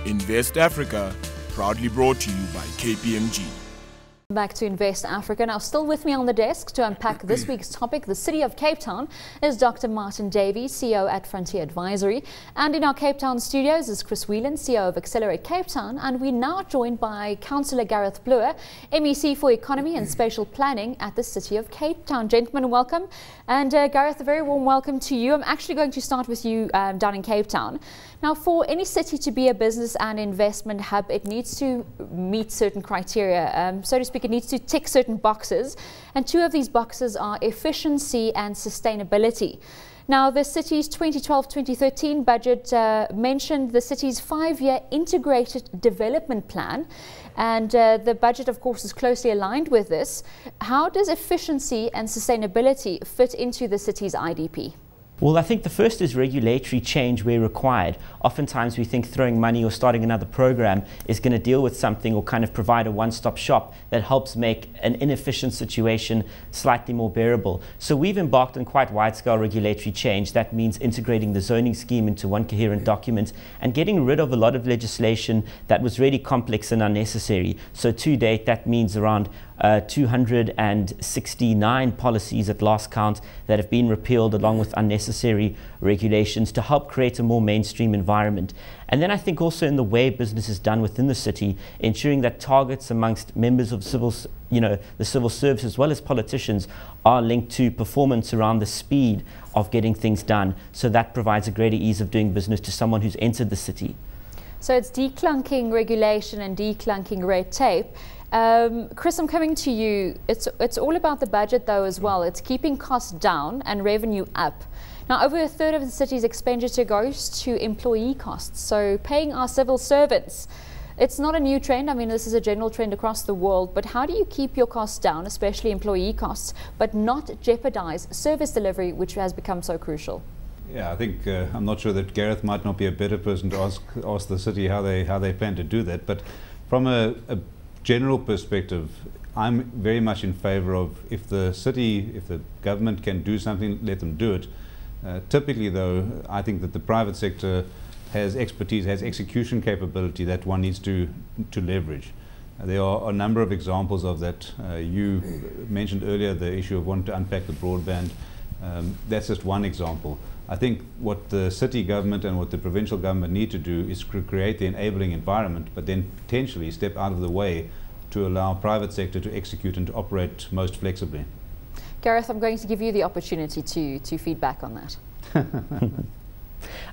Invest Africa, proudly brought to you by KPMG. Back to Invest Africa. Now, still with me on the desk to unpack this week's topic, the City of Cape Town, is Dr. Martyn Davies, CEO at Frontier Advisory. And in our Cape Town studios is Chris Whelan, CEO of Accelerate Cape Town. And we're now joined by Councillor Gareth Bloor, MEC for Economy and Spatial Planning at the City of Cape Town. Gentlemen, welcome. And Gareth, a very warm welcome to you. I'm actually going to start with you down in Cape Town. Now, for any city to be a business and investment hub, it needs to meet certain criteria. So to speak, it needs to tick certain boxes. And two of these boxes are efficiency and sustainability. Now, the city's 2012-2013 budget mentioned the city's 5-year integrated development plan. And the budget, of course, is closely aligned with this. How does efficiency and sustainability fit into the city's IDP? Well, I think the first is regulatory change where required. Oftentimes we think throwing money or starting another program is going to deal with something or kind of provide a one-stop shop that helps make an inefficient situation slightly more bearable. So we've embarked on quite wide-scale regulatory change. That means integrating the zoning scheme into one coherent document and getting rid of a lot of legislation that was really complex and unnecessary. So to date, that means around 269 policies at last count that have been repealed, along with unnecessary regulations to help create a more mainstream environment. And then I think also in the way business is done within the city, ensuring that targets amongst members of the civil service as well as politicians are linked to performance around the speed of getting things done. So that provides a greater ease of doing business to someone who's entered the city. So it's declunking regulation and declunking red tape. Chris, I'm coming to you. It's all about the budget, though, as well. It's keeping costs down and revenue up. Now, over a third of the city's expenditure goes to employee costs, so paying our civil servants. It's not a new trend. I mean, this is a general trend across the world. But how do you keep your costs down, especially employee costs, but not jeopardize service delivery, which has become so crucial? Yeah, I think I'm not sure that Gareth might not be a better person to ask the city how they plan to do that. But from a general perspective, I'm very much in favor of if the government can do something, let them do it. Typically, though, I think that the private sector has expertise, has execution capability that one needs to leverage. There are a number of examples of that. You mentioned earlier the issue of wanting to unpack the broadband. That's just one example. I think what the city government and what the provincial government need to do is create the enabling environment, but then potentially step out of the way to allow private sector to execute and to operate most flexibly. Gareth, I'm going to give you the opportunity to feedback on that.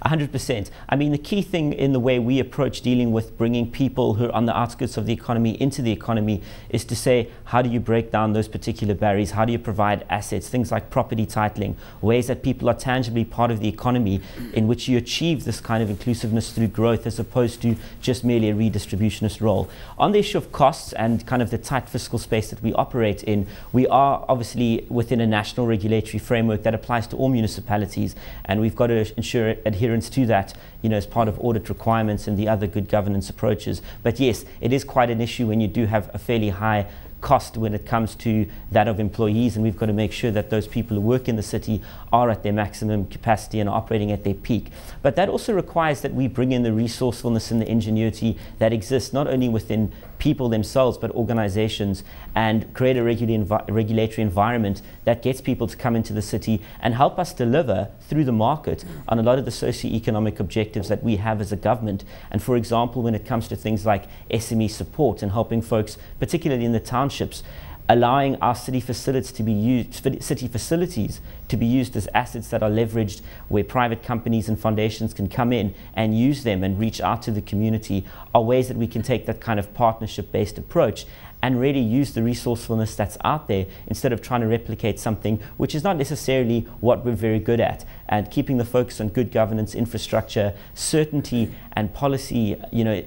100%. I mean, the key thing in the way we approach dealing with bringing people who are on the outskirts of the economy into the economy is to say, how do you break down those particular barriers? How do you provide assets, things like property titling, ways that people are tangibly part of the economy in which you achieve this kind of inclusiveness through growth as opposed to just merely a redistributionist role. On the issue of costs and kind of the tight fiscal space that we operate in, we are obviously within a national regulatory framework that applies to all municipalities, and we've got to ensure adherence to that, as part of audit requirements and the other good governance approaches. But yes, it is quite an issue when you do have a fairly high cost when it comes to that of employees, and we've got to make sure that those people who work in the city are at their maximum capacity and are operating at their peak. But that also requires that we bring in the resourcefulness and the ingenuity that exists not only within people themselves but organizations, and create a regulatory environment that gets people to come into the city and help us deliver through the market on a lot of the socio-economic objectives that we have as a government. And for example, when it comes to things like SME support and helping folks, particularly in the townships, allowing our city facilities to be used as assets that are leveraged, where private companies and foundations can come in and use them and reach out to the community, are ways that we can take that kind of partnership-based approach and really use the resourcefulness that's out there instead of trying to replicate something which is not necessarily what we're very good at. And keeping the focus on good governance, infrastructure, certainty and policy,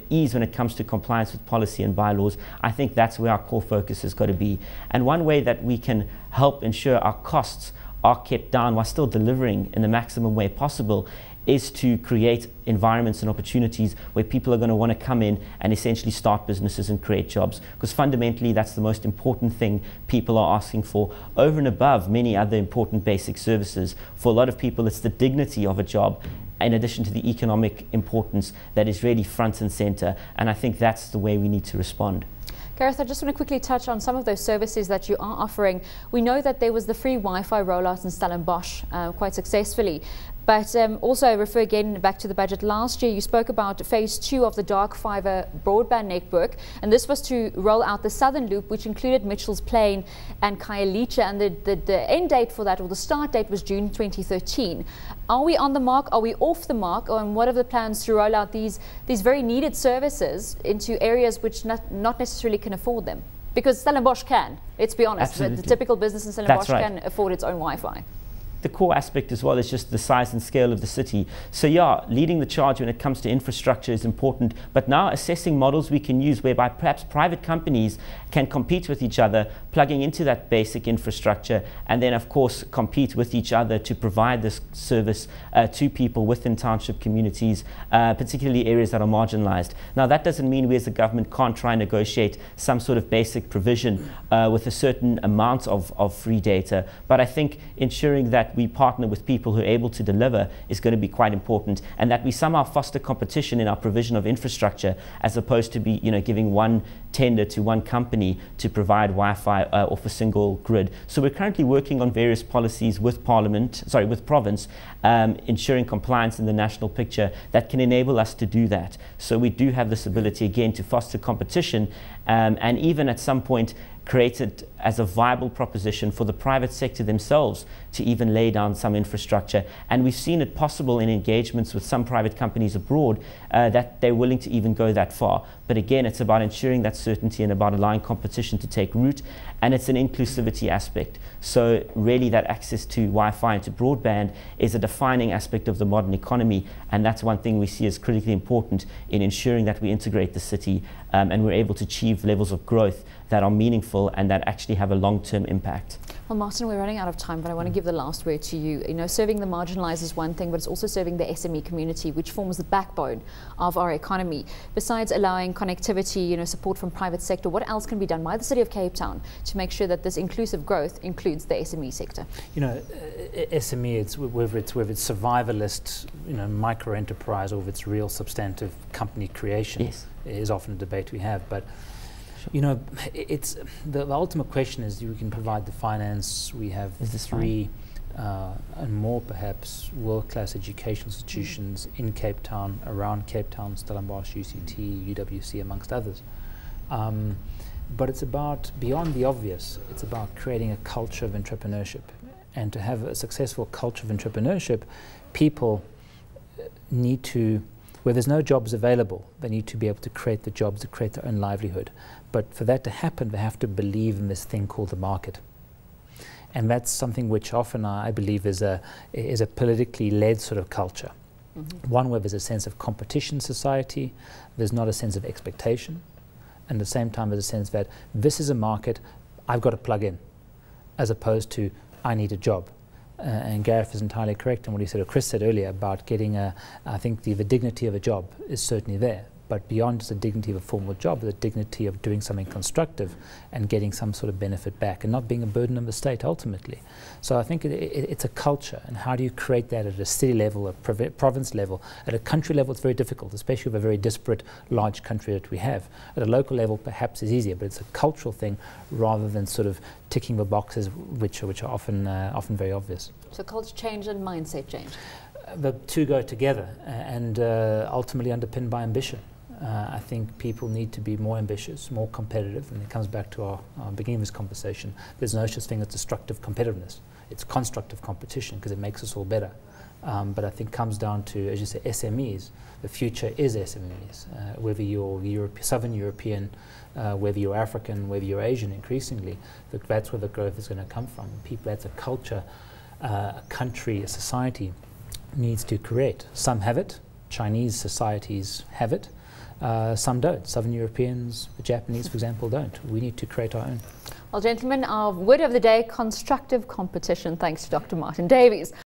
ease when it comes to compliance with policy and bylaws, I think that's where our core focus has got to be. And one way that we can help ensure our costs are kept down while still delivering in the maximum way possible is to create environments and opportunities where people are going to want to come in and essentially start businesses and create jobs. Because fundamentally, that's the most important thing people are asking for, over and above many other important basic services. For a lot of people, it's the dignity of a job in addition to the economic importance that is really front and center. And I think that's the way we need to respond. Gareth, I just want to quickly touch on some of those services that you are offering. We know that there was the free Wi-Fi rollout in Stellenbosch quite successfully. But also refer again back to the budget last year, you spoke about phase 2 of the dark fibre broadband network, and this was to roll out the southern loop, which included Mitchell's Plain and Khayelitsha, and the end date for that, or the start date, was June 2013. Are we on the mark? Are we off the mark? And what are the plans to roll out these very needed services into areas which not necessarily can afford them? Because Stellenbosch can, let's be honest. Absolutely. The typical business in Stellenbosch Right. can afford its own Wi-Fi. The core aspect as well is just the size and scale of the city. So yeah, leading the charge when it comes to infrastructure is important, but now assessing models we can use whereby perhaps private companies can compete with each other, plugging into that basic infrastructure, and then of course compete with each other to provide this service to people within township communities, particularly areas that are marginalized. Now that doesn't mean we as a government can't try and negotiate some sort of basic provision with a certain amount of free data, but I think ensuring that we partner with people who are able to deliver is going to be quite important, and that we somehow foster competition in our provision of infrastructure, as opposed to be giving one tender to one company to provide Wi-Fi off a single grid. So we're currently working on various policies with province, ensuring compliance in the national picture that can enable us to do that. So we do have this ability again to foster competition, and even at some point create it as a viable proposition for the private sector themselves to even lay down some infrastructure. And we've seen it possible in engagements with some private companies abroad that they're willing to even go that far. But again, it's about ensuring that certainty and about allowing competition to take root, and it's an inclusivity aspect. So really that access to Wi-Fi and to broadband is a defining aspect of the modern economy, and that's one thing we see as critically important in ensuring that we integrate the city and we're able to achieve levels of growth that are meaningful and that actually have a long-term impact. Well, Martyn, we're running out of time, but I want to give the last word to you. Serving the marginalized is one thing, but it's also serving the SME community, which forms the backbone of our economy. Besides allowing connectivity, support from private sector, what else can be done by the City of Cape Town to make sure that this inclusive growth includes the SME sector? SME, it's whether it's survivalist, micro enterprise, or if it's real substantive company creation, yes, is often a debate we have. But it's the ultimate question is, we can provide the finance. We have 3 and more perhaps world-class education institutions in Cape Town, around Cape Town, Stellenbosch, UCT, UWC, amongst others. But it's about, beyond the obvious, it's about creating a culture of entrepreneurship. And to have a successful culture of entrepreneurship, people need to, where there's no jobs available, they need to be able to create the jobs, to create their own livelihood. But for that to happen, they have to believe in this thing called the market. And that's something which often I believe is a politically led sort of culture. Mm-hmm. One where there's a sense of competition society, there's not a sense of expectation, and at the same time there's a sense that this is a market, I've got to plug in, as opposed to I need a job. And Gareth is entirely correct in what he said, or Chris said earlier, about getting I think the dignity of a job is certainly there. But beyond just the dignity of a formal job, the dignity of doing something constructive and getting some sort of benefit back and not being a burden on the state ultimately. So I think it's a culture, and how do you create that at a city level, a province level? At a country level it's very difficult, especially with a very disparate large country that we have. At a local level perhaps it's easier, but it's a cultural thing rather than sort of ticking the boxes which are often very obvious. So culture change and mindset change. The two go together and ultimately underpinned by ambition. I think people need to be more ambitious, more competitive, and it comes back to our beginning of this conversation. There's no such thing as destructive competitiveness. It's constructive competition because it makes us all better. But I think it comes down to, as you say, SMEs. The future is SMEs. Whether you're Southern European, whether you're African, whether you're Asian, increasingly, that's where the growth is going to come from. People, that's a culture, a country, a society needs to create. Some have it. Chinese societies have it. Some don't. Southern Europeans, the Japanese, for example, don't. We need to create our own. Well, gentlemen, our word of the day, constructive competition, thanks to Dr. Martyn Davies.